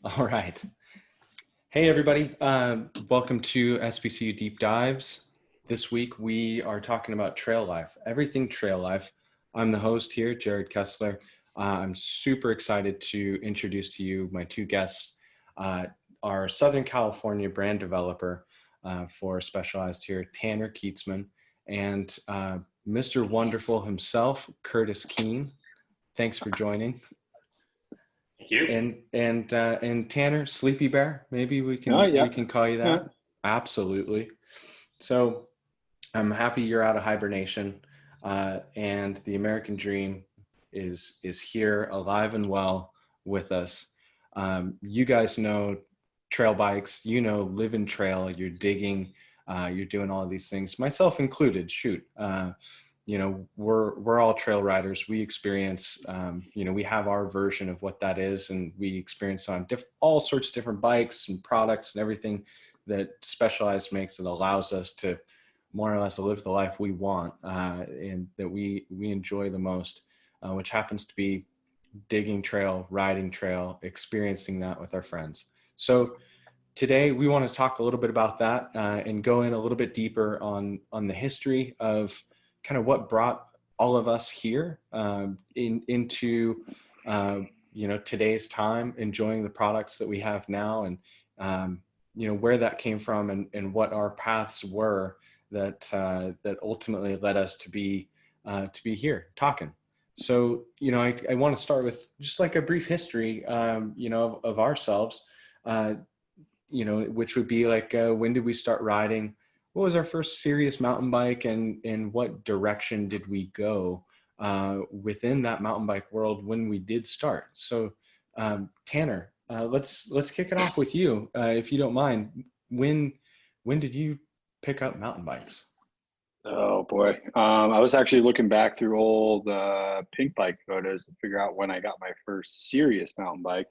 All right. Hey, everybody. Welcome to SBCU Deep Dives. This week, we are talking about trail life, everything trail life. I'm the host here, Jared Kessler. I'm super excited to introduce to you my two guests, uh, our Southern California brand developer for Specialized here, Tanner Kietzman, and Mr. Wonderful himself, Curtis Keene. Thanks for joining. Thank you. And Tanner, Sleepy Bear, maybe we Oh, can yeah. we can call you Yeah. that. Absolutely. So I'm happy you're out of hibernation, and the American dream is here, alive and well with us. You guys know trail bikes. You know, live in trail. You're digging. You're doing all of these things, myself included. Shoot. We're all trail riders. We experience, we have our version of what that is, and we experience on all sorts of different bikes and products and everything that Specialized makes that allows us to more or less live the life we want and that we enjoy the most, which happens to be digging trail, riding trail, experiencing that with our friends. So today we want to talk a little bit about that and go in a little bit deeper on the history of kind of what brought all of us here into today's time, enjoying the products that we have now, and where that came from and what our paths were that ultimately led us to be here talking. So I want to start with just like a brief history of ourselves. Which would be like, when did we start riding? What was our first serious mountain bike, and in what direction did we go within that mountain bike world when we did start? So, Tanner, let's kick it off with you, if you don't mind. When did you pick up mountain bikes? Oh boy. I was actually looking back through old pink bike photos to figure out when I got my first serious mountain bike.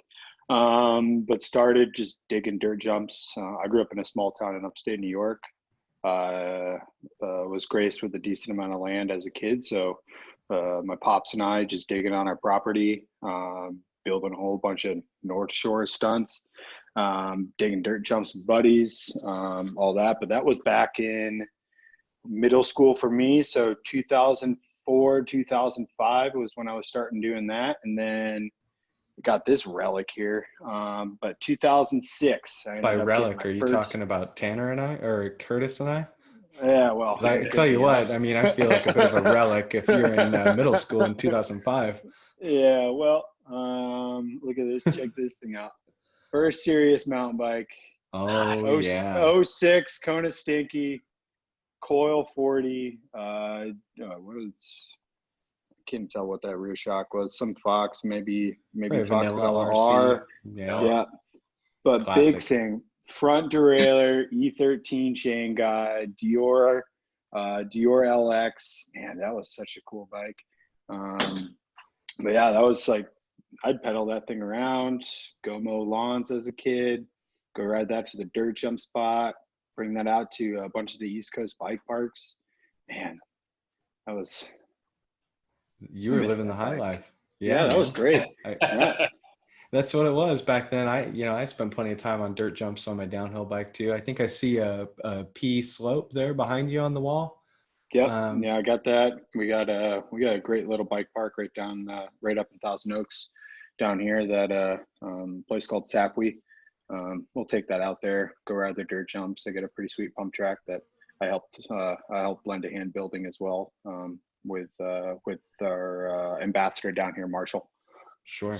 But started just digging dirt jumps. I grew up in a small town in upstate New York. Was graced with a decent amount of land as a kid, so my pops and I just digging on our property, building a whole bunch of North Shore stunts, digging dirt jumps with buddies, all that. But that was back in middle school for me. So 2004, 2005 was when I was starting doing that. And then got this relic here. But 2006, I By ended up getting relic, my are you first. talking about Tanner and I, or Curtis and I? Yeah, well, Because I it tell could you be. what, I mean, I feel like a bit of a relic if you're in middle school in 2005. Yeah, well, look at this. Check this thing out. First serious mountain bike. Oh Oh, yeah. oh 06 Kona Stinky, Coil 40. What is? Can't tell what that rear shock was. Some Fox, maybe Probably Fox vanilla Modella RC. R. Yeah. Yeah, but big Classic. thing, front derailleur, E13 chain guide, Dior LX. Man, that was such a cool bike. But yeah, that was like, I'd pedal that thing around, go mow lawns as a kid, go ride that to the dirt jump spot, bring that out to a bunch of the East Coast bike parks. Man, that was, You I were miss living the that high bike. life. Yeah, Yeah, that was man. great. I, Yeah. that's what it was back then. I spent plenty of time on dirt jumps on my downhill bike too. I think I see a P slope there behind you on the wall. Yep. Um, Yeah, I got that. We got a great little bike park right up in Thousand Oaks down here, that place called Sapwe. We'll take that out there, go ride the dirt jumps. I get a pretty sweet pump track that I helped lend a hand building as well, with our ambassador down here, Marshall. sure.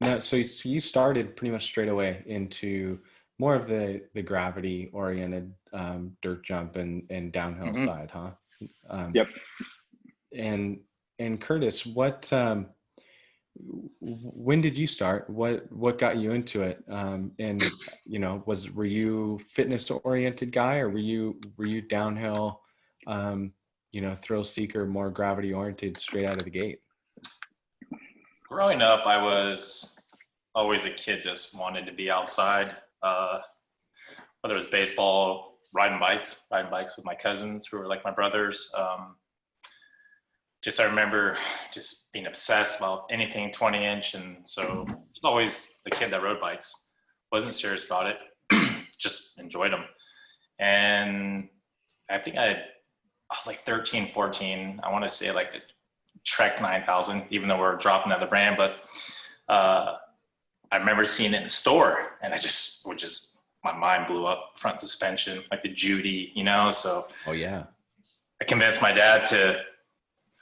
No, so you started pretty much straight away into more of the gravity oriented dirt jump and downhill Hmm. side, huh? Um, Yep. and and Curtis, what when did you start? What got you into it? And were you fitness oriented guy, or were you downhill, thrill seeker, more gravity oriented straight out of the gate? Growing up, I was always a kid, just wanted to be outside, whether it was baseball, riding bikes with my cousins who were like my brothers. just I remember just being obsessed about anything 20-inch, and so just always the kid that rode bikes. Wasn't serious about it, just enjoyed them. And I think I was like 13, 14. I want to say like the Trek 9000, even though we're dropping another brand, but I remember seeing it in the store, and my mind blew up. Front suspension, like the Judy, you know. So Oh yeah. I convinced my dad to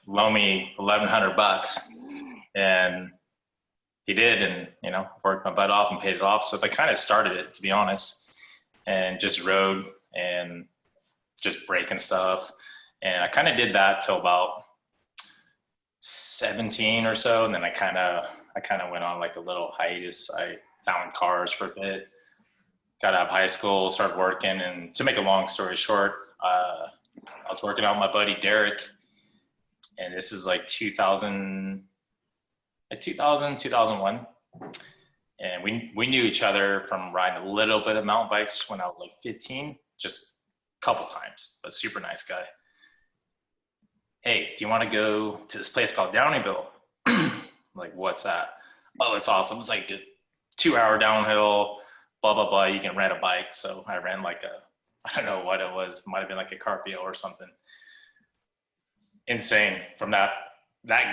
loan me $1,100, and he did, and you know, worked my butt off and paid it off. So I kind of started it, to be honest, and just rode and just breaking stuff. And I kind of did that till about 17 or so, and then I kind of went on like a little hiatus. I found cars for a bit, got out of high school, started working, and to make a long story short, I was working out with my buddy Derek, and this is like 2000, 2001. And we knew each other from riding a little bit of mountain bikes when I was like 15, just a couple times, but super nice guy. Hey, do you want to go to this place called Downeyville? I'm like, what's that? Oh, it's awesome. It's like a 2-hour downhill, blah, blah, blah. You can rent a bike. So I ran like I don't know what it was. Might have been like a Carpio or something. Insane. From that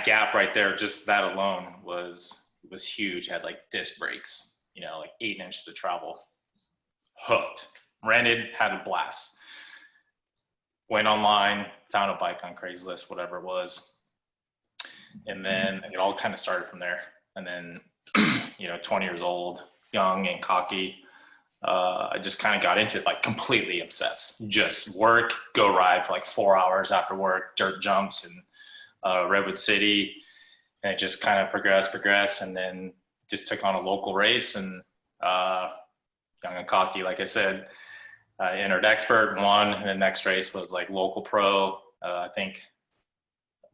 gap right there, just that alone was huge. Had like disc brakes, you know, like 8 inches of travel. Hooked. Rented, had a blast. Went online, found a bike on Craigslist, whatever it was. And then it all kind of started from there. And then, you know, 20 years old, young and cocky, I just kind of got into it, like completely obsessed. Just work, go ride for like 4 hours after work, dirt jumps in Redwood City. And it just kind of progressed. And then just took on a local race, and young and cocky, like I said, I entered expert, won, and the next race was like local pro. I think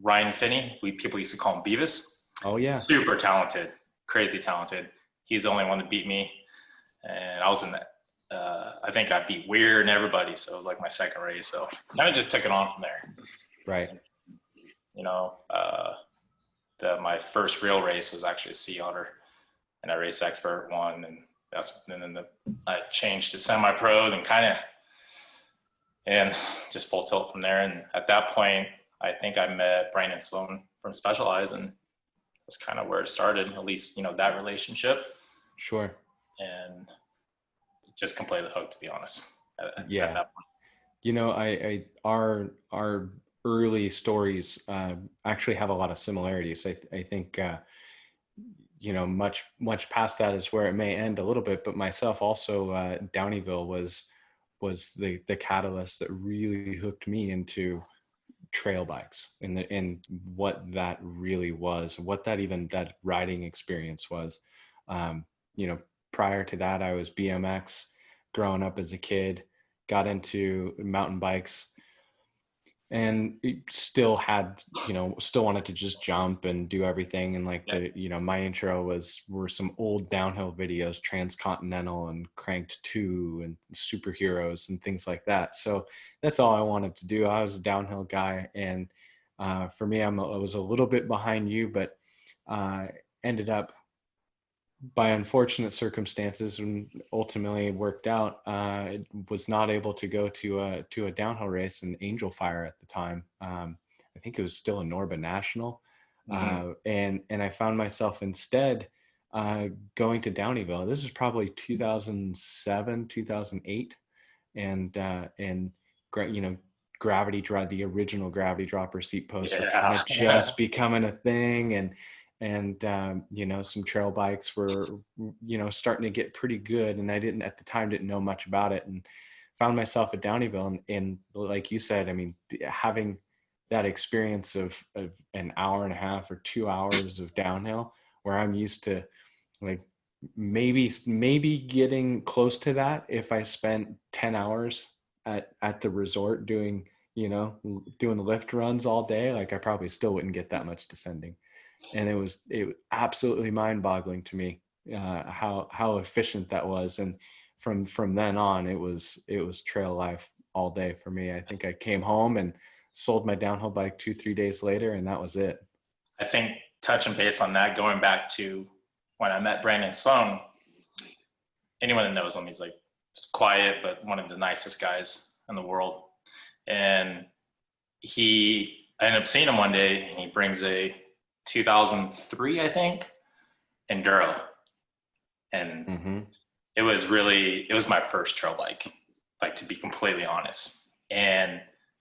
Ryan Finney, people used to call him Beavis. Oh yeah. Super talented, crazy talented. He's the only one that beat me. And I was in that. I think I beat Weir and everybody. So it was like my second race. So kind of just took it on from there. Right. You know, my first real race was actually a Sea Otter, and I raced expert, won, and then I changed to semi-pro, and just full tilt from there. And at that point, I think I met Brandon Sloan from Specialized, and that's kind of where it started, at least, you know, that relationship. Sure. And just completely hooked, to be honest. Yeah. At that point. You know, our early stories actually have a lot of similarities. I think, you know, much past that is where it may end a little bit, but myself also, Downeyville was the catalyst that really hooked me into trail bikes and what that really was, what that riding experience was. You know, prior to that, I was BMX growing up as a kid, got into mountain bikes, and still wanted to just jump and do everything. And like my intro were some old downhill videos, Transcontinental and Cranked 2 and Superheroes and things like that. So that's all I wanted to do. I was a downhill guy. And for me, I was a little bit behind you, but ended up, by unfortunate circumstances, and ultimately worked out, was not able to go to a downhill race in Angel Fire at the time. I think it was still a Norba National. Mm-hmm. And I found myself instead going to Downeyville. This is probably 2007, 2008. And gravity drive, the original gravity dropper seat posts were kind of just becoming a thing. And some trail bikes were, starting to get pretty good. And I at the time didn't know much about it, and found myself at Downeyville. And like you said, I mean, having that experience of an hour and a half or 2 hours of downhill, where I'm used to like maybe getting close to that if I spent 10 hours at the resort doing lift runs all day. Like I probably still wouldn't get that much descending. And it was absolutely mind-boggling to me how efficient that was. And from then on, it was trail life all day for me. I think I came home and sold my downhill bike 2-3 days later, and that was it. I think touching base on that, going back to when I met Brandon Sung, anyone that knows him, he's like quiet, but one of the nicest guys in the world. And I ended up seeing him one day, and he brings a 2003, I think, Enduro. And it was my first trail bike, like, to be completely honest. And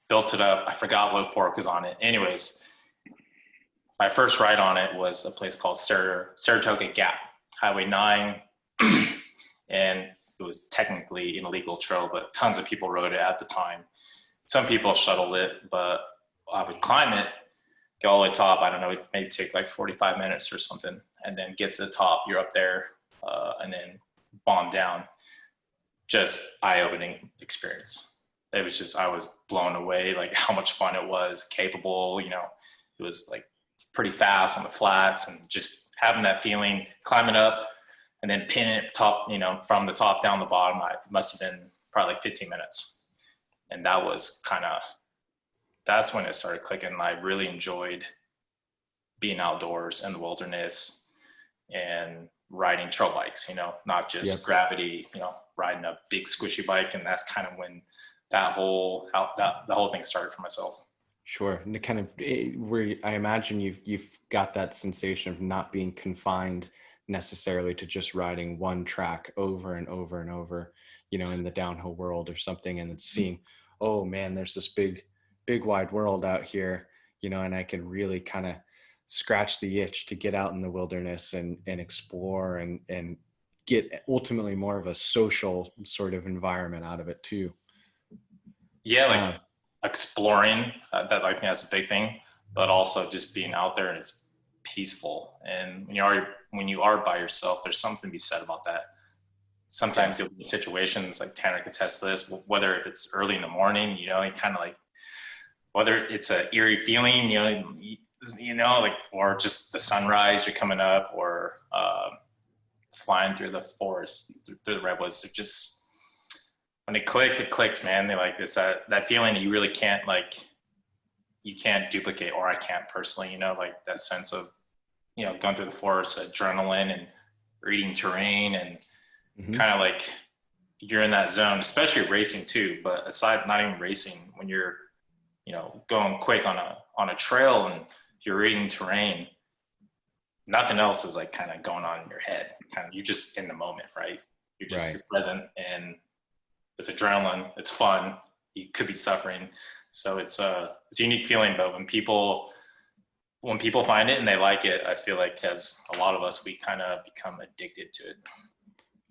built it up. I forgot what fork was on it. Anyways, my first ride on it was a place called Saratoga Gap, Highway 9. And it was technically an illegal trail, but tons of people rode it at the time. Some people shuttled it, but I would climb it, go all the way top. I don't know, it maybe take like 45 minutes or something, and then get to the top. You're up there, and then bomb down. Just eye-opening experience. It was just, I was blown away, like how much fun it was, capable, you know. It was like pretty fast on the flats, and just having that feeling, climbing up and then pinning it top, you know, from the top down the bottom. I must have been probably like 15 minutes. And that was that's when it started clicking. I really enjoyed being outdoors in the wilderness and riding trail bikes, you know, not just gravity, you know, riding a big squishy bike. And that's kind of when the whole thing started for myself. Sure. And it kind of, where I imagine you've got that sensation of not being confined necessarily to just riding one track over and over and over, you know, in the downhill world or something, and it's seeing, oh man, there's this big wide world out here, you know, and I can really kind of scratch the itch to get out in the wilderness and explore and get ultimately more of a social sort of environment out of it too. Yeah, like exploring, that, like, that's a big thing, but also just being out there, and it's peaceful. And when you are by yourself, there's something to be said about that. Sometimes you'll be in situations, like Tanner could test this, whether if it's early in the morning, you know, you kind of like, whether it's an eerie feeling, you know, like, or just the sunrise, you're coming up, or flying through the forest, through the redwoods. It just, when it clicks, man. They like, it's that feeling that you really can't, like, you can't duplicate, or I can't personally, you know, like that sense of, you know, going through the forest, adrenaline, and reading terrain, and kind of like you're in that zone, especially racing too. But aside, not even racing, when you're, you know, going quick on a trail and you're reading terrain, nothing else is like kind of going on in your head. Kind of, you're just in the moment, right? You're just You're present, and it's adrenaline. It's fun. You could be suffering. So it's a unique feeling. But when people find it and they like it, I feel like, as a lot of us, we kind of become addicted to it.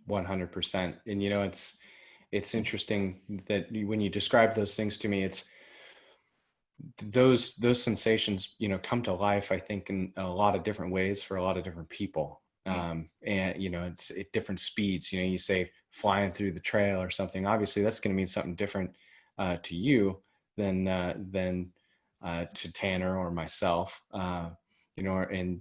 100%. And, you know, it's interesting that when you describe those things to me, it's those sensations, you know, come to life, I think, in a lot of different ways for a lot of different people. And, you know, it's at different speeds. You know, you say flying through the trail or something, obviously that's going to mean something different to you than to Tanner or myself, you know, and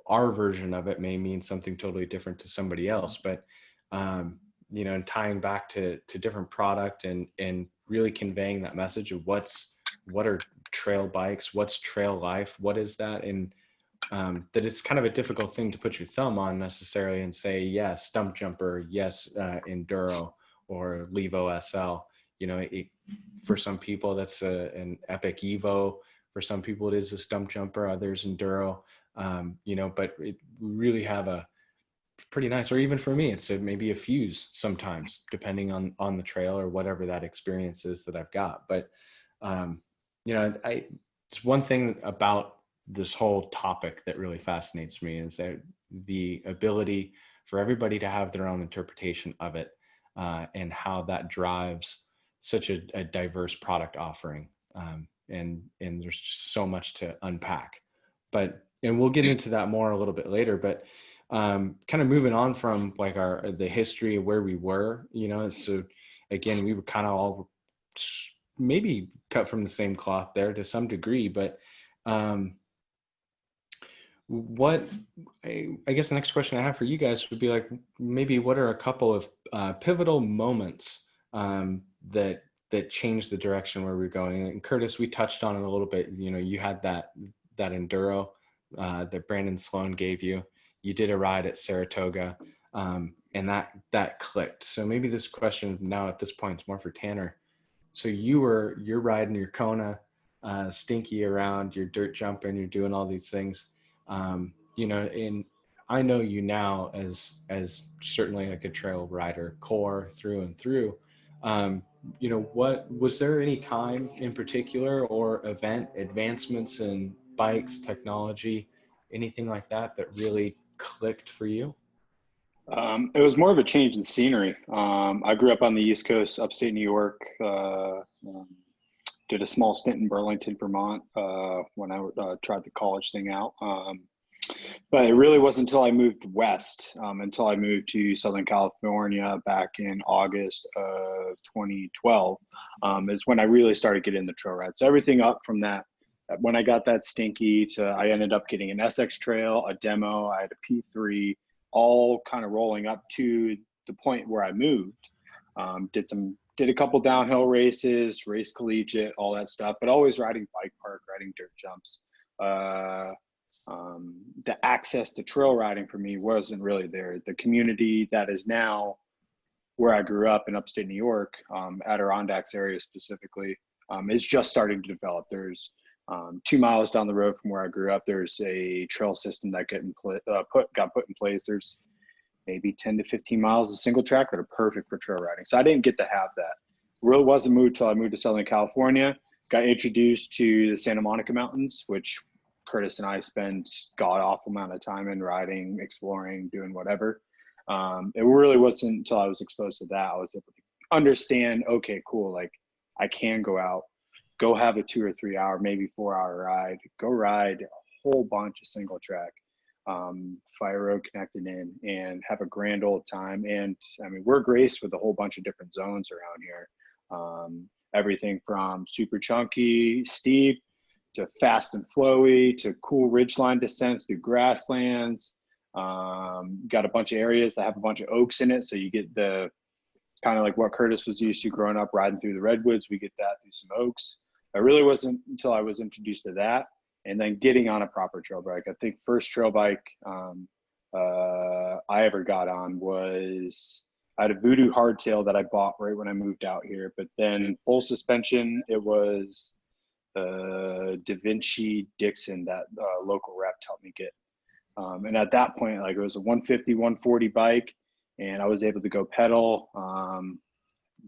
our version of it may mean something totally different to somebody else. But, you know, and tying back to different product and really conveying that message of what are trail bikes, what's trail life, what is that? And that it's kind of a difficult thing to put your thumb on necessarily and say, yes, stump jumper, yes, enduro, or Levo SL. You know, for some people that's an Epic Evo. For some people it is a stump jumper, others enduro. You know, but we really have a pretty nice, or even for me, it's maybe a Fuse sometimes, depending on the trail or whatever that experience is that I've got. But you know, it's one thing about this whole topic that really fascinates me, is that the ability for everybody to have their own interpretation of it, and how that drives such a diverse product offering. And there's just so much to unpack, and we'll get into that more a little bit later, but kind of moving on from like the history of where we were, you know. So again, we were kind of all maybe cut from the same cloth there to some degree, but what I guess the next question I have for you guys would be like, maybe what are a couple of pivotal moments that that changed the direction where we're going? And Curtis, we touched on it a little bit. You know, you had that enduro that Brandon Sloan gave you. You did a ride at Saratoga, and that clicked. So maybe this question now at this point is more for Tanner. So you're riding your Kona, stinky around, you're dirt jumping, you're doing all these things. You know, and I know you now as certainly like a trail rider, core through and through. You know, what was there any time in particular or event advancements in bikes, technology, anything like that that really clicked for you? It was more of a change in scenery. I grew up on the East Coast, upstate New York. Did a small stint in Burlington, Vermont, when I tried the college thing out. But it really wasn't until I moved west, until I moved to Southern California back in August of 2012, is when I really started getting the trail ride. So everything up from that, when I got that stinky to, I ended up getting an SX trail, a demo, I had a P3, all kind of rolling up to the point where I moved. Did a couple downhill races, raced collegiate, all that stuff, but always riding bike park, riding dirt jumps. The access to trail riding for me wasn't really there. The community that is now where I grew up in upstate New York, Adirondacks area specifically, is just starting to develop. There's 2 miles down the road from where I grew up, there's a trail system that got put in place. There's maybe 10 to 15 miles of single track that are perfect for trail riding. So I didn't get to have that. Really wasn't moved till I moved to Southern California, got introduced to the Santa Monica Mountains, which Curtis and I spent god awful amount of time in riding, exploring, doing whatever. It really wasn't until I was exposed to that I was able to understand, okay, cool, like I can go out, go have a 2 or 3 hour, maybe 4 hour ride, go ride a whole bunch of single track, fire road connected in, and have a grand old time. And I mean, we're graced with a whole bunch of different zones around here. Everything from super chunky, steep, to fast and flowy, to cool ridgeline descents through grasslands. Got a bunch of areas that have a bunch of oaks in it, so you get the kind of like what Curtis was used to growing up riding through the redwoods. We get that through some oaks. It really wasn't until I was introduced to that, and then getting on a proper trail bike. I think first trail bike I ever got on was, I had a Voodoo hardtail that I bought right when I moved out here, but then full suspension, it was Da Vinci Dixon that local rep helped me get. And at that point, like it was a 150, 140 bike, and I was able to go pedal.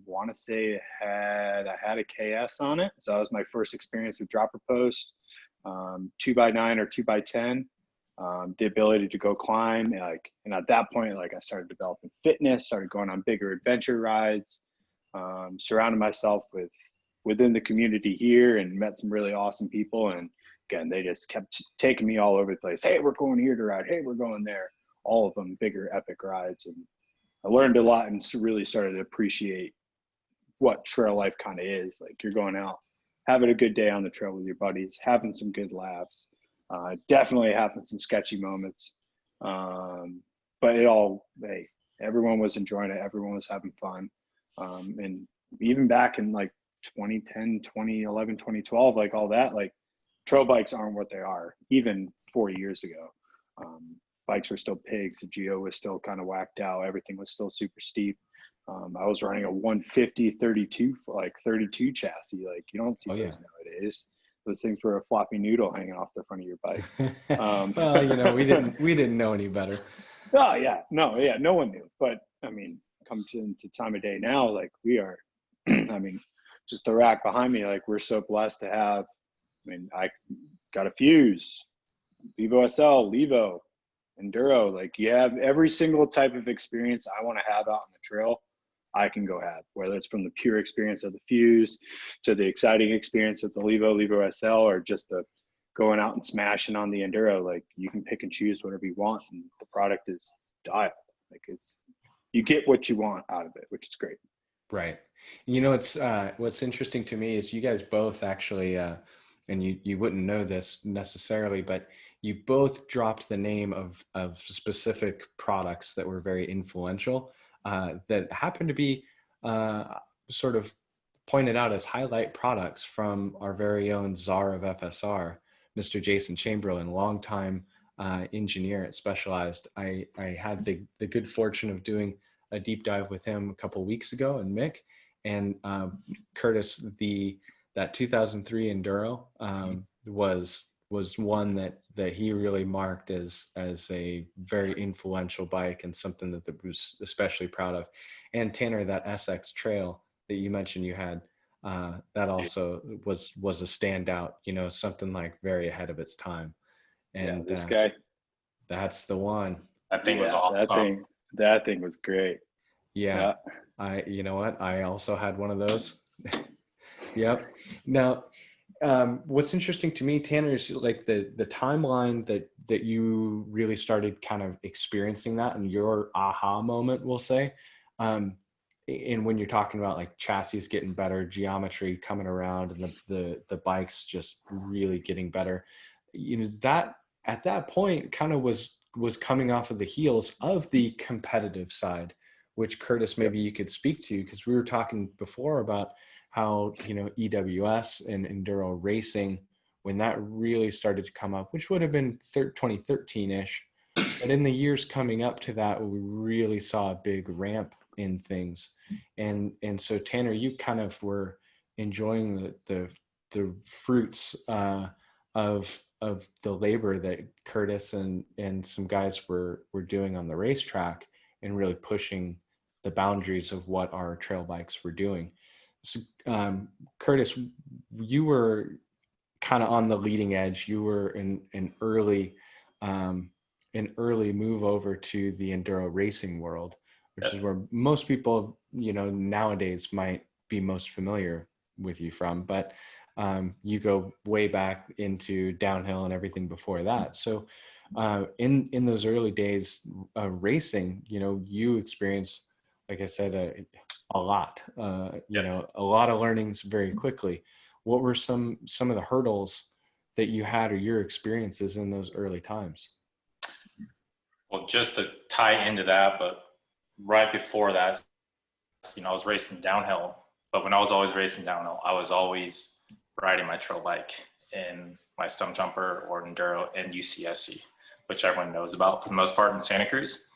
Want to say I had a KS on it. So that was my first experience with dropper post, 2x9 or 2x10. The ability to go climb, and at that point, like I started developing fitness, started going on bigger adventure rides, surrounded myself within the community here, and met some really awesome people. And again, they just kept taking me all over the place. Hey, we're going here to ride. Hey, we're going there. All of them bigger epic rides. And I learned a lot and really started to appreciate what trail life kind of is. Like you're going out, having a good day on the trail with your buddies, having some good laughs, definitely having some sketchy moments. But hey, everyone was enjoying it. Everyone was having fun. And even back in like 2010, 2011, 2012, like all that, like trail bikes aren't what they are even 4 years ago. Bikes were still pigs. The geo was still kind of whacked out. Everything was still super steep. I was running a 150 32 chassis. Like you don't see those nowadays. Those things were a floppy noodle hanging off the front of your bike. Well, you know, we didn't know any better. Oh yeah, no one knew. But I mean, come to time of day now, like we are. I mean, just the rack behind me, like we're so blessed to have. I mean, I got a Fuse, Levo SL, Levo, Enduro. Like you have every single type of experience I want to have out on the trail, I can go have, whether it's from the pure experience of the Fuse to the exciting experience of the Levo SL, or just the going out and smashing on the Enduro. Like you can pick and choose whatever you want, and the product is dialed. Like you get what you want out of it, which is great. Right. You know, it's what's interesting to me is you guys both actually, and you wouldn't know this necessarily, but you both dropped the name of specific products that were very influential, that happened to be sort of pointed out as highlight products from our very own czar of FSR, Mr. Jason Chamberlain, longtime engineer at Specialized. I had the good fortune of doing a deep dive with him a couple of weeks ago, and Mick, and Curtis, that 2003 Enduro was one that he really marked as a very influential bike, and something that was especially proud of. And Tanner, that SX Trail that you mentioned you had, that also was a standout, something like very ahead of its time. And this guy, that's the one. That thing was awesome. That thing was great. Yeah. You know what? I also had one of those. Yep. Now, what's interesting to me, Tanner, is like the timeline that you really started kind of experiencing that, and your aha moment, we'll say. And when you're talking about like chassis getting better, geometry coming around, and the bikes just really getting better, that at that point kind of was coming off of the heels of the competitive side, which Curtis, maybe you could speak to, because we were talking before about how, EWS and enduro racing, when that really started to come up, which would have been 2013-ish, but in the years coming up to that, we really saw a big ramp in things. And so Tanner, you kind of were enjoying the fruits of the labor that Curtis and some guys were doing on the racetrack, and really pushing the boundaries of what our trail bikes were doing. So, Curtis, you were kind of on the leading edge. You were an early move over to the enduro racing world, which is where most people, nowadays might be most familiar with you from. But you go way back into downhill and everything before that. So in those early days racing, you experienced, like I said, a lot, a lot of learnings very quickly. What were some of the hurdles that you had, or your experiences in those early times? Well, just to tie into that, but right before that, I was racing downhill. But when I was always racing downhill, I was always riding my trail bike in my stump jumper or enduro and UCSC, which everyone knows about for the most part in Santa Cruz.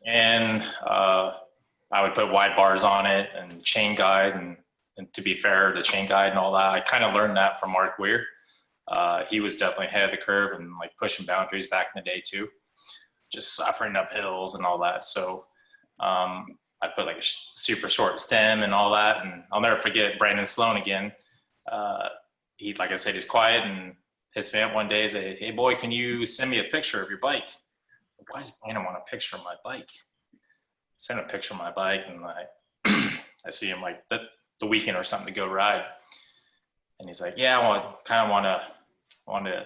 And I would put wide bars on it and chain guide. And to be fair, the chain guide and all that, I kind of learned that from Mark Weir. He was definitely ahead of the curve and like pushing boundaries back in the day too, just suffering up hills and all that. So I put like a super short stem and all that. And I'll never forget Brandon Sloan again. He, like I said, he's quiet, and his man one day said, "Hey boy, can you send me a picture of your bike?" Why does Brandon want a picture of my bike? Send a picture of my bike, and I see him like the weekend or something to go ride. And he's like, "Yeah, I want to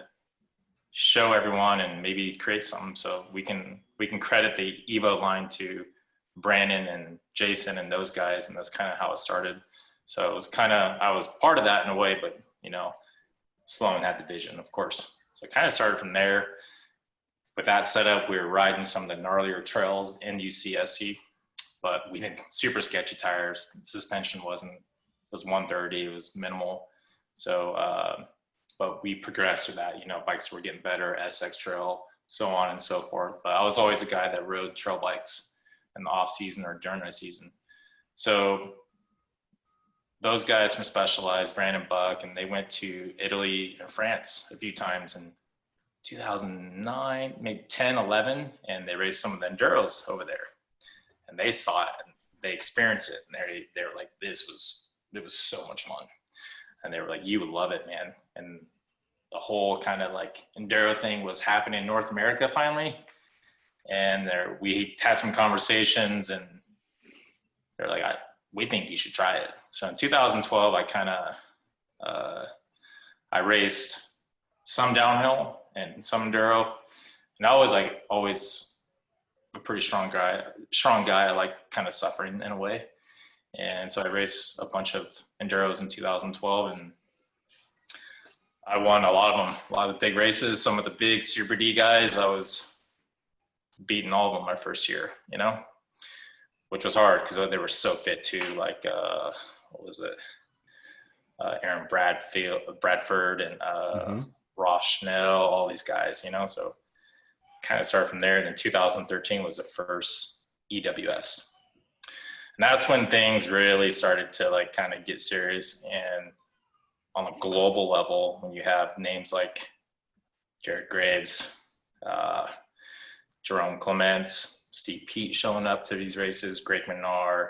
show everyone and maybe create something so we can credit the Evo line to Brandon and Jason and those guys." And that's kind of how it started. So it was I was part of that in a way, but Sloan had the vision, of course. So it kind of started from there. With that setup, we were riding some of the gnarlier trails in UCSC, but we had super sketchy tires. Suspension was 130, it was minimal. So, but we progressed through that, bikes were getting better, SX Trail, so on and so forth. But I was always a guy that rode trail bikes in the off season or during the season. So those guys from Specialized, Brandon Buck, and they went to Italy and France a few times in 2009, maybe 10, 11, and they raced some of the enduros over there. And they saw it, and they experienced it, and they were like, it was so much fun. And they were like, "You would love it, man." And the whole kind of like enduro thing was happening in North America finally. And we had some conversations, and they're like, "We think you should try it." So in 2012, I raced some downhill and some enduro, and I was always a pretty strong guy. I like kind of suffering in a way. And so I raced a bunch of enduros in 2012, and I won a lot of them, a lot of the big races. Some of the big Super D guys, I was beating all of them my first year, which was hard because they were so fit too. Like, what was it? Aaron Bradford and Mm-hmm. Ross Schnell, all these guys, you know, so kind of started from there. And then 2013 was the first EWS. And that's when things really started to like kind of get serious. And on a global level, when you have names like Jared Graves, Jerome Clements, Steve Pete showing up to these races, Greg Menard,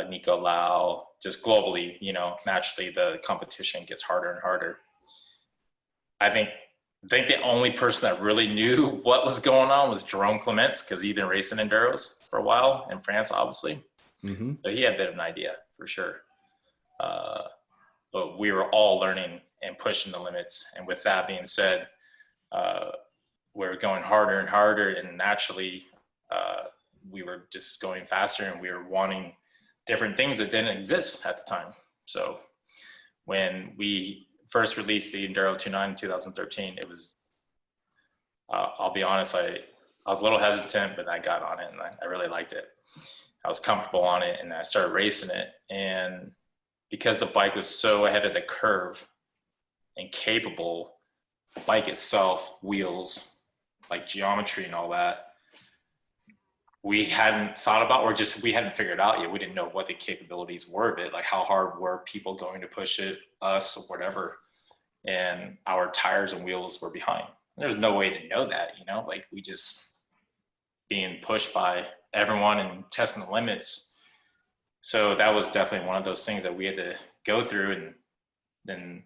Nico Lau, just globally, you know, naturally the competition gets harder and harder. I think the only person that really knew what was going on was Jerome Clements, because he'd been racing enduros for a while in France, obviously. Mm-hmm. So he had a bit of an idea for sure. But we were all learning and pushing the limits. And with that being said, we were going harder and harder, and naturally we were just going faster, and we were wanting different things that didn't exist at the time. So when we first released the Enduro 29 in 2013, it was, I'll be honest, I was a little hesitant, but I got on it and I really liked it. I was comfortable on it and I started racing it. And because the bike was so ahead of the curve and capable, the bike itself, wheels, like geometry and all that, we hadn't thought about, or just we hadn't figured out yet. We didn't know what the capabilities were of it, like how hard were people going to push it, us, or whatever. And our tires and wheels were behind. There's no way to know that, you know, like we just being pushed by everyone and testing the limits. So that was definitely one of those things that we had to go through. And then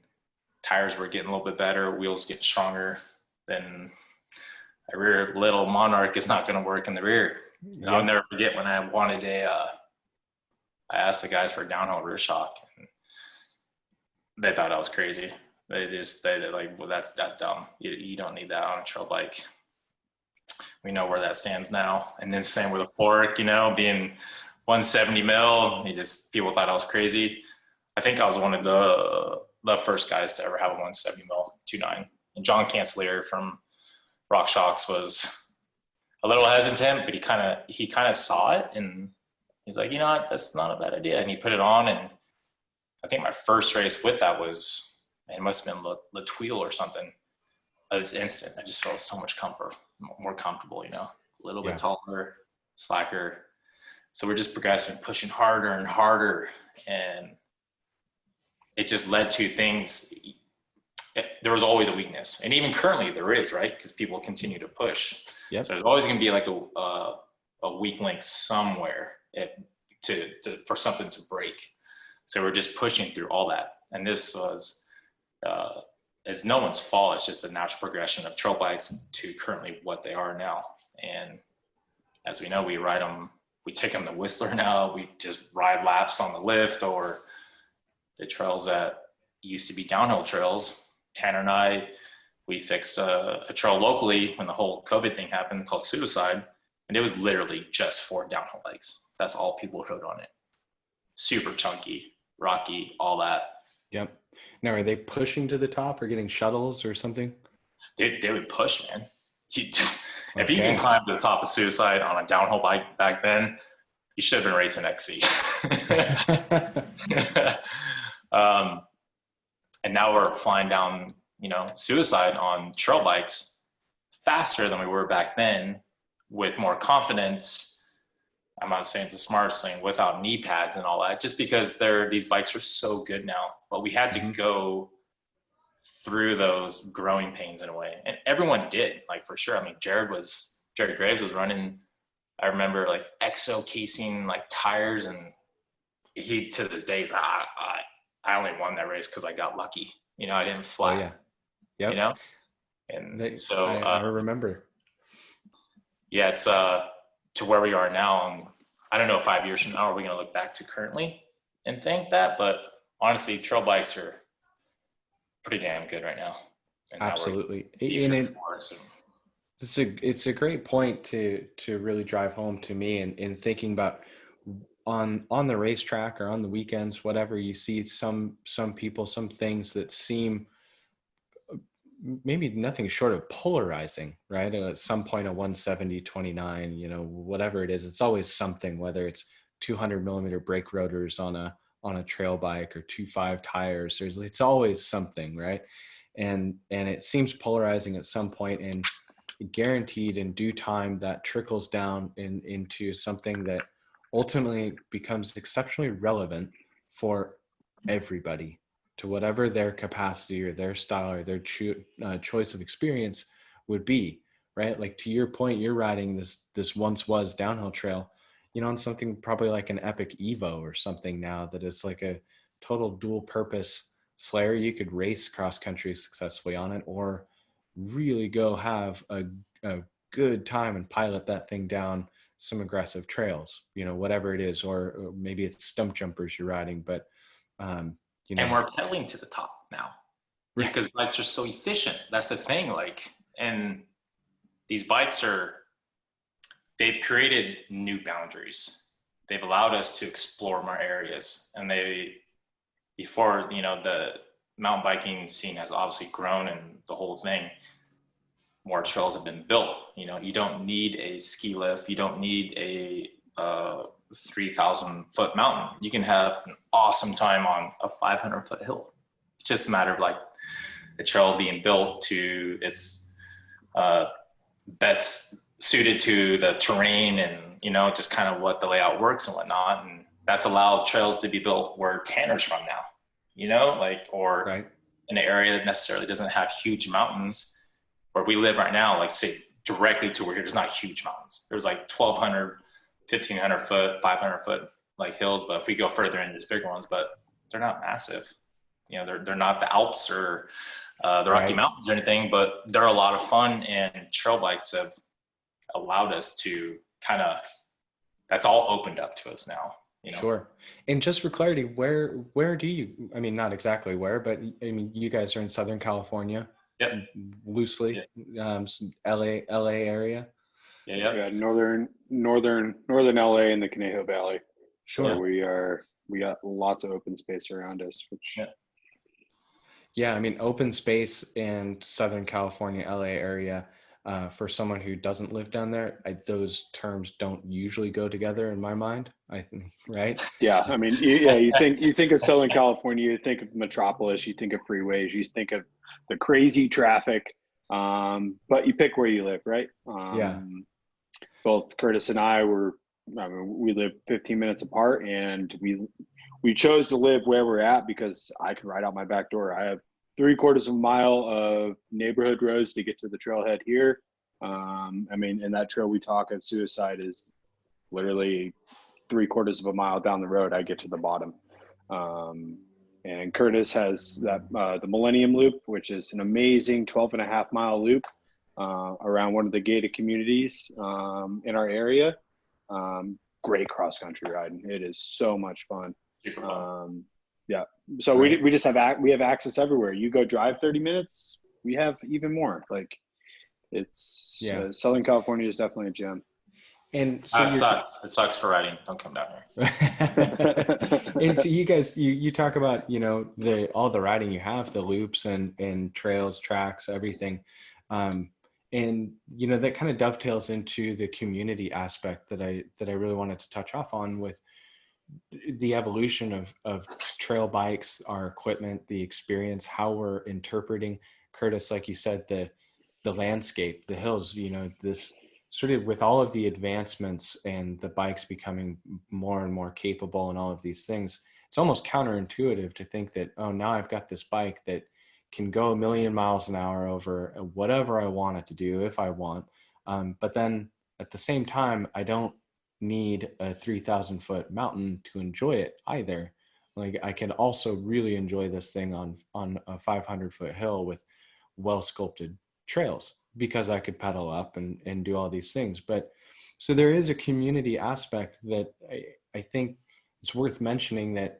tires were getting a little bit better, wheels getting stronger. Then a rear little Monarch is not going to work in the rear. Yep. I'll never forget when I wanted I asked the guys for a downhill rear shock, and they thought I was crazy. They're like, well, that's dumb. You don't need that on a trail bike. We know where that stands now. And then same with a fork, you know, being 170 mil, people thought I was crazy. I think I was one of the first guys to ever have a 170 mil 2.9. And John Cancelier from Rock Shocks was a little hesitant, but he kind of saw it, and he's like, you know what, that's not a bad idea. And he put it on, and I think my first race with that was, it must have been La Tuile or something. It was instant. I just felt so much more comfortable, you know, a little bit taller, slacker. So we're just progressing, pushing harder and harder, and it just led to things. There was always a weakness, and even currently there is, right? Because people continue to push. Yep. So there's always going to be like a weak link somewhere for something to break. So we're just pushing through all that, and this was it's no one's fault. It's just the natural progression of trail bikes to currently what they are now. And as we know, we ride them. We take them to Whistler now. We just ride laps on the lift or the trails that used to be downhill trails. Tanner and I, we fixed a trail locally when the whole COVID thing happened called Suicide. And it was literally just 4 downhill bikes. That's all people rode on it. Super chunky, rocky, all that. Yep. Now, are they pushing to the top or getting shuttles or something? They would push, man. If you can climb to the top of Suicide on a downhill bike back then, you should have been racing XC. And now we're flying down, you know, Suicide on trail bikes faster than we were back then, with more confidence. I'm not saying it's the smartest thing, without knee pads and all that, just because these bikes are so good now. But we had to go through those growing pains in a way, and everyone did, like, for sure. I mean, Jared Graves was running, I remember, like exo casing, like tires, and he to this day is I only won that race because I got lucky. You know, I didn't fly. Oh, yeah. Yep. You know, and so I remember. Yeah, it's to where we are now. And I don't know, 5 years from now, are we going to look back to currently and think that? But honestly, trail bikes are pretty damn good right now. And absolutely. And it's a great point to really drive home to me, in thinking about on the racetrack or on the weekends, whatever, you see some people, some things that seem maybe nothing short of polarizing, right? At some point, a 170 29, you know, whatever it is, it's always something, whether it's 200 millimeter brake rotors on a on a trail bike or 2.5 tires. It's always something, right? And it seems polarizing at some point, and guaranteed in due time that trickles down into something that ultimately becomes exceptionally relevant for everybody, to whatever their capacity or their style or their choice of experience would be, right? Like to your point, you're riding this once was downhill trail, on something probably like an Epic Evo or something now that is like a total dual purpose Slayer. You could race cross country successfully on it, or really go have a good time and pilot that thing down some aggressive trails, whatever it is, or maybe it's stump jumpers you're riding, but and we're pedaling to the top now, right. because bikes are so efficient. That's the thing. And these bikes they've created new boundaries. They've allowed us to explore more areas. And before, the mountain biking scene has obviously grown and the whole thing, more trails have been built. You don't need a ski lift. You don't need a 3,000 foot mountain. You can have an awesome time on a 500-foot hill. It's just a matter of the trail being built to its best suited to the terrain and, just kind of what the layout works and whatnot. And that's allowed trails to be built where Tanner's from now, or right. in an area that necessarily doesn't have huge mountains. Where we live right now, say directly to where there's not huge mountains. There's 1,200, 1,500 foot, 500 foot hills. But if we go further into the bigger ones, but they're not massive. They're not the Alps or the Rocky Mountains or anything, but they're a lot of fun, and trail bikes have allowed us to that's all opened up to us now. Sure. And just for clarity, where do you, not exactly where, but you guys are in Southern California. Yep. Loosely. Yep. LA area. Yeah. Northern LA in the Conejo Valley. Sure. So we got lots of open space around us, which yeah, open space in Southern California, LA area, for someone who doesn't live down there, those terms don't usually go together in my mind, I think, right? Yeah. You think of Southern California, you think of metropolis, you think of freeways, you think of the crazy traffic, but you pick where you live, right? Yeah. Both Curtis and I we live 15 minutes apart, and we chose to live where we're at because I can ride out my back door. I have 3/4 of a mile of neighborhood roads to get to the trailhead here. And that trail we talk of Suicide is literally 3/4 of a mile down the road. I get to the bottom. And Curtis has the Millennium Loop, which is an amazing 12.5-mile loop around one of the gated communities in our area. Great cross country riding. It is so much fun. Super fun. Yeah. So right. we just have access everywhere. You go drive 30 minutes, we have even more. Southern California is definitely a gem. And so it sucks for riding. Don't come down here. And so you guys, you talk about, all the riding you have, the loops and trails, tracks, everything. And, that kind of dovetails into the community aspect that I really wanted to touch off on, with the evolution of trail bikes, our equipment, the experience, how we're interpreting, Curtis, like you said, the landscape, the hills, this sort of, with all of the advancements and the bikes becoming more and more capable and all of these things, it's almost counterintuitive to think that, oh, now I've got this bike that can go 1,000,000 miles an hour over whatever I want it to do if I want. But then at the same time, I don't need a 3,000 foot mountain to enjoy it either. I can also really enjoy this thing on a 500-foot hill with well sculpted trails, because I could pedal up and do all these things. But so there is a community aspect that I think it's worth mentioning, that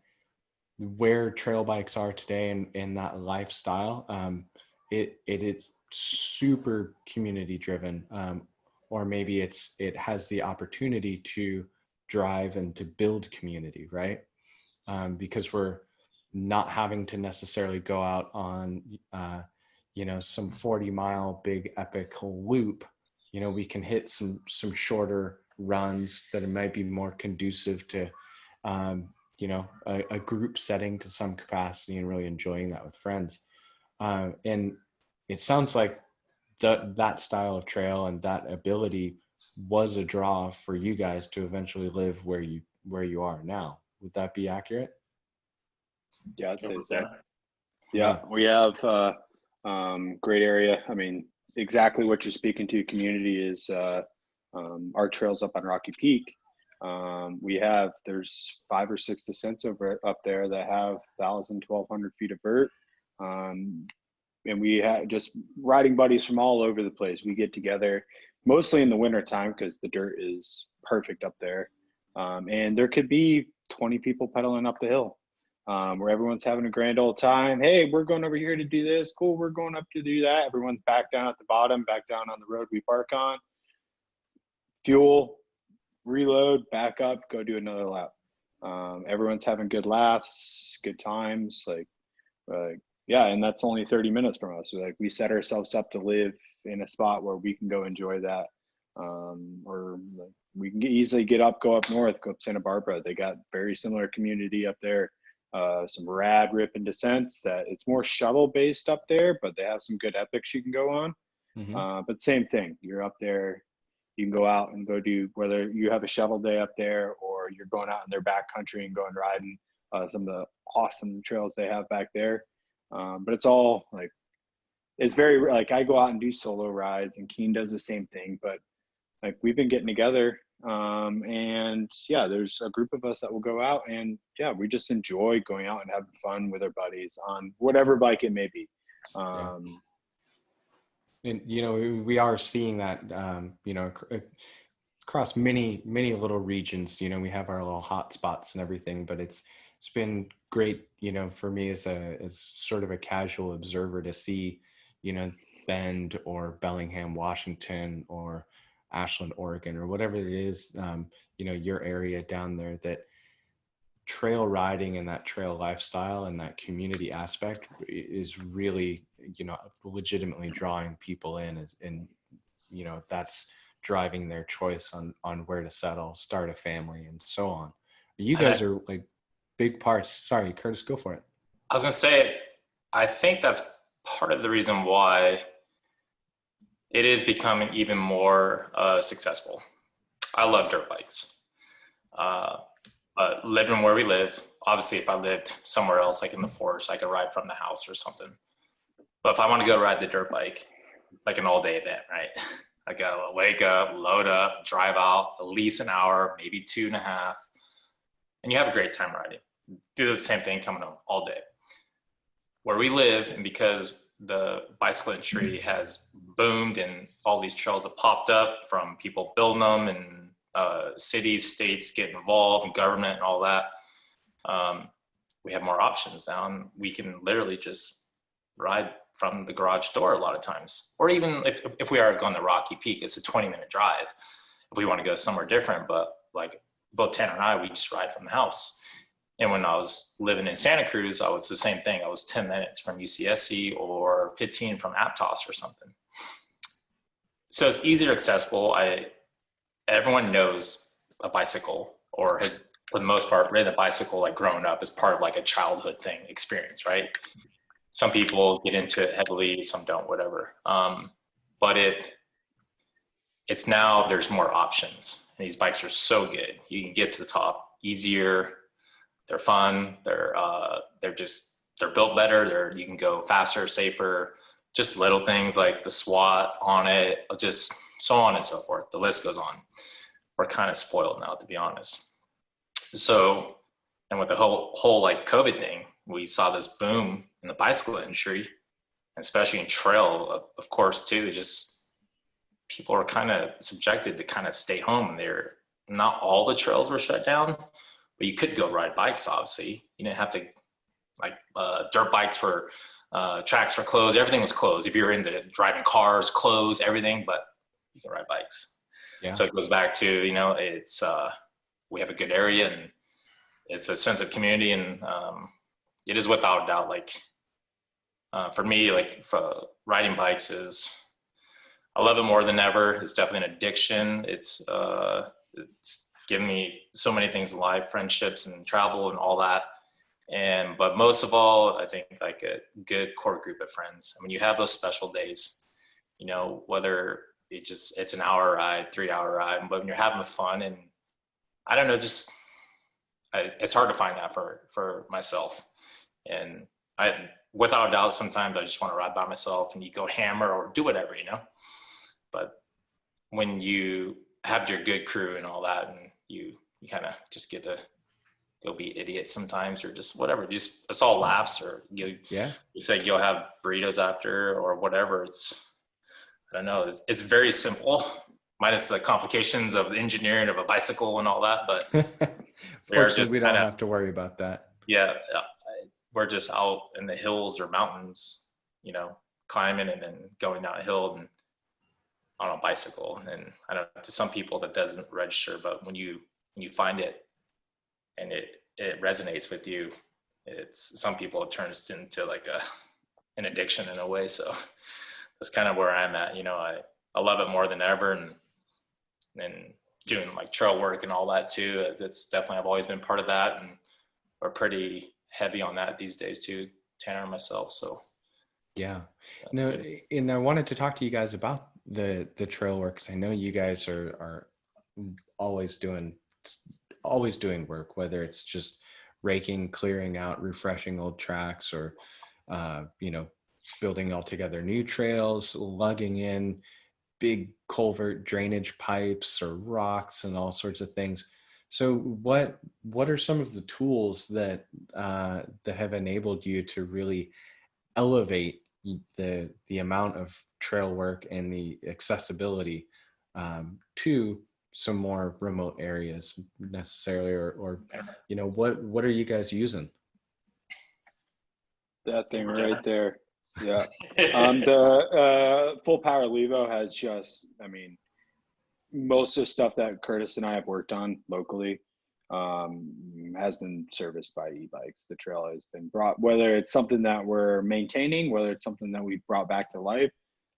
where trail bikes are today and that lifestyle, it is super community driven, or maybe it has the opportunity to drive and to build community, right? Because we're not having to necessarily go out on some 40-mile big epic loop. We can hit some shorter runs that might be more conducive to a group setting to some capacity and really enjoying that with friends. And it sounds like that style of trail and that ability was a draw for you guys to eventually live where you are now. Would that be accurate? Yeah, I'd say so. Yeah. Yeah, we have great area. I mean, exactly what you're speaking to. Community is our trails up on Rocky Peak. There's 5 or 6 descents up there that have 1,200 feet of vert. And we have just riding buddies from all over the place. We get together mostly in the winter time because the dirt is perfect up there. And there could be 20 people pedaling up the hill, where everyone's having a grand old time. Hey, we're going over here to do this. Cool. We're going up to do that. Everyone's back down at the bottom, back down on the road we park on. Fuel, reload, back up, go do another lap. Everyone's having good laughs, good times. Yeah, and that's only 30 minutes from us. So, we set ourselves up to live in a spot where we can go enjoy that. Or we can easily get up, go up north, go up Santa Barbara. They got very similar community up there. Some rad ripping descents that it's more shuttle based up there, but they have some good epics you can go on. Mm-hmm. But same thing, you're up there, you can go out and go do, whether you have a shovel day up there or you're going out in their back country and going riding some of the awesome trails they have back there. But it's all it's very I go out and do solo rides, and Keene does the same thing, but we've been getting together, and yeah, there's a group of us that will go out, and yeah, we just enjoy going out and having fun with our buddies on whatever bike it may be. And we are seeing that across many little regions. We have our little hot spots and everything, but it's been great, for me as sort of a casual observer to see, Bend or Bellingham, Washington, or Ashland, Oregon, or whatever it is, your area down there, that trail riding and that trail lifestyle and that community aspect is really, legitimately drawing people in, and that's driving their choice on where to settle, start a family, and so on. You guys are big parts. Sorry, Curtis, go for it. I was gonna say, I think that's part of the reason why it is becoming even more successful. I love dirt bikes. Living where we live, obviously if I lived somewhere else, like in the forest, I could ride from the house or something. But if I want to go ride the dirt bike, like an all-day event, right? I gotta wake up, load up, drive out at least an hour, maybe 2.5, and you have a great time riding. Do the same thing coming home all day. Where we live, and because the bicycle industry has boomed and all these trails have popped up from people building them, and cities, states get involved, and government and all that, we have more options now, and we can literally just ride from the garage door a lot of times. Or even if we are going to Rocky Peak, it's a 20-minute drive if we want to go somewhere different. But both Tanner and I, we just ride from the house. And when I was living in Santa Cruz, I was the same thing. I was 10 minutes from UCSC or 15 from Aptos or something. So it's easier accessible. Everyone knows a bicycle, or has, for the most part, ridden a bicycle growing up as part of a childhood thing, experience, right? Some people get into it heavily, some don't, whatever. But it's now there's more options. And these bikes are so good. You can get to the top easier. They're fun. They're built better. You can go faster, safer. Just little things like the SWAT on it, just so on and so forth. The list goes on. We're kind of spoiled now, to be honest. So, and with the whole COVID thing, we saw this boom in the bicycle industry, especially in trail, of course, too. Just people are kind of subjected to kind of stay home, and not all the trails were shut down, but you could go ride bikes, obviously. You didn't have to, dirt bikes were, tracks were closed, everything was closed. If you're into driving cars, closed, everything, but you can ride bikes. Yeah. So it goes back to, it's, we have a good area, and it's a sense of community, and it is without a doubt, for me, for riding bikes I love it more than ever. It's definitely an addiction. It's given me so many things in life, friendships and travel and all that. But most of all, I think like a good core group of friends. I mean, you have those special days, you know, whether it's an hour ride, 3 hour ride, but when you're having fun, and I don't know, it's hard to find that for myself. And without a doubt, sometimes I just want to ride by myself and you go hammer or do whatever, you know, but when you have your good crew and all that, and you kind of just get to go be idiots sometimes, or just whatever, just it's all laughs, or you say you'll have burritos after or whatever. I don't know, it's very simple, minus the complications of the engineering of a bicycle and all that, but fortunately we don't have to worry about that. Yeah, we're just out in the hills or mountains, you know, climbing and then going down a hill and on a bicycle. And I don't know, to some people that doesn't register, but when you find it and it resonates with you, some people it turns into like an addiction in a way. So that's kind of where I'm at. You know, I love it more than ever, and doing like trail work and all that too. That's definitely, I've always been part of that, and we're pretty heavy on that these days too, Tanner and myself. So yeah, no, and I wanted to talk to you guys about the trail work, because I know you guys are always doing work, whether it's just raking, clearing out, refreshing old tracks, or you know, building altogether new trails, lugging in big culvert drainage pipes or rocks and all sorts of things. So what are some of the tools that have enabled you to really elevate the amount of trail work and the accessibility to some more remote areas necessarily, or you know, what are you guys using? That thing right there. Yeah. The full power Levo has just, I mean, most of the stuff that Curtis and I have worked on locally has been serviced by e-bikes. The trail has been brought, whether it's something that we're maintaining, whether it's something that we've brought back to life.